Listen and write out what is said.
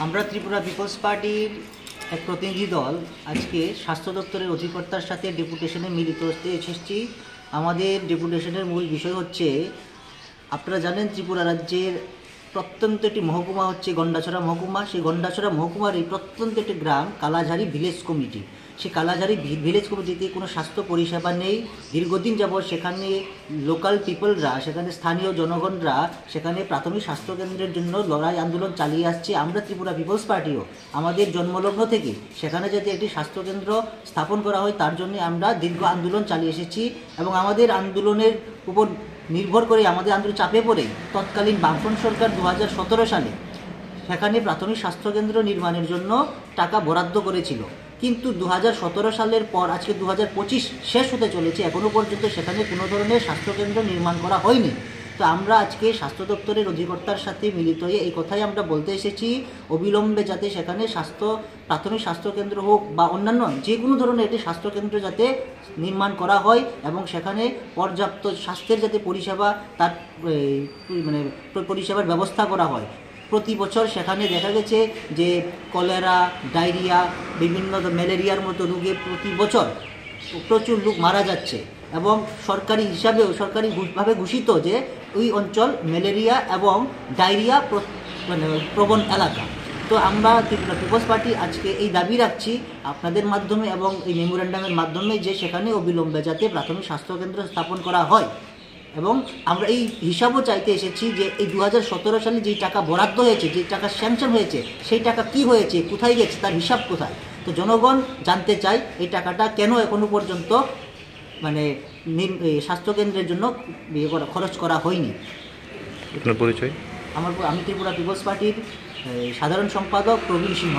আমরা ত্রিপুরা পিপলস পার্টির এক প্রতিনিধি দল আজকে স্বাস্থ্য দপ্তরের অধিকর্তার সাথে ডেপুটেশনে মিলিত হতে এসেছি। আমাদের ডেপুটেশনের মূল বিষয় হচ্ছে, আপনারা জানেন ত্রিপুরা রাজ্যের প্রত্যন্ত একটি মহকুমা হচ্ছে গন্ডাছড়া মহকুমা। সেই গন্ডাছড়া মহকুমার এই প্রত্যন্ত একটি গ্রাম কালাঝারি ভিলেজ কমিটি। সেই কালাঝারি ভিলেজ কমিটিতে কোনো স্বাস্থ্য পরিষেবা নেই। দীর্ঘদিন যাবৎ সেখানে লোকাল পিপলরা, সেখানে স্থানীয় জনগণরা সেখানে প্রাথমিক স্বাস্থ্যকেন্দ্রের জন্য লড়াই আন্দোলন চালিয়ে আসছে। আমরা ত্রিপুরা পিপলস পার্টিও আমাদের জন্মলগ্ন থেকে সেখানে যাতে একটি স্বাস্থ্যকেন্দ্র স্থাপন করা হয় তার জন্য আমরা দীর্ঘ আন্দোলন চালিয়ে এসেছি। এবং আমাদের আন্দোলনের উপর নির্ভর করে, আমাদের আন্দোলন চাপে পড়ে তৎকালীন বামফ্রন্ট সরকার 2017 সালে সেখানে প্রাথমিক স্বাস্থ্যকেন্দ্র নির্মাণের জন্য টাকা বরাদ্দ করেছিল। কিন্তু 2017 সালের পর আজকে 2025 শেষ হতে চলেছে, এখনও পর্যন্ত সেখানে কোনো ধরনের স্বাস্থ্যকেন্দ্র নির্মাণ করা হয়নি। তো আমরা আজকে স্বাস্থ্য দপ্তরের অধিকর্তার সাথে মিলিত হয়ে এই কথাই আমরা বলতে এসেছি, অবিলম্বে যাতে সেখানে প্রাথমিক স্বাস্থ্যকেন্দ্র হোক বা অন্যান্য যে কোনো ধরনের একটি স্বাস্থ্যকেন্দ্র যাতে নির্মাণ করা হয় এবং সেখানে পর্যাপ্ত স্বাস্থ্যের যাতে পরিষেবা তার পরিষেবার ব্যবস্থা করা হয়। প্রতি বছর সেখানে দেখা গেছে যে কলেরা, ডায়রিয়া, বিভিন্ন ম্যালেরিয়ার মতো রোগে প্রতি বছর প্রচুর লোক মারা যাচ্ছে এবং সরকারিভাবে ঘোষিত যে ওই অঞ্চল ম্যালেরিয়া এবং ডায়রিয়া প্রবণ এলাকা। তো আমরা ত্রিপুরা পিপলস পার্টি আজকে এই দাবি রাখছি আপনাদের মাধ্যমে এবং এই মেমোরেন্ডামের মাধ্যমে যে সেখানে অবিলম্বে যাতে প্রাথমিক স্বাস্থ্যকেন্দ্র স্থাপন করা হয়। এবং আমরা এই হিসাবও চাইতে এসেছি যে এই 2017 সালে যেই টাকা বরাদ্দ হয়েছে, যে টাকা স্যাংশন হয়েছে, সেই টাকা কি হয়েছে, কোথায় গেছে, তার হিসাব কোথায়। তো জনগণ জানতে চায় এই টাকাটা কেন এখনো পর্যন্ত স্বাস্থ্যকেন্দ্রের জন্য খরচ করা হয়নি। আপনার পরিচয়? আমি ত্রিপুরা পিপলস পার্টির সাধারণ সম্পাদক প্রবীণ সিংহ।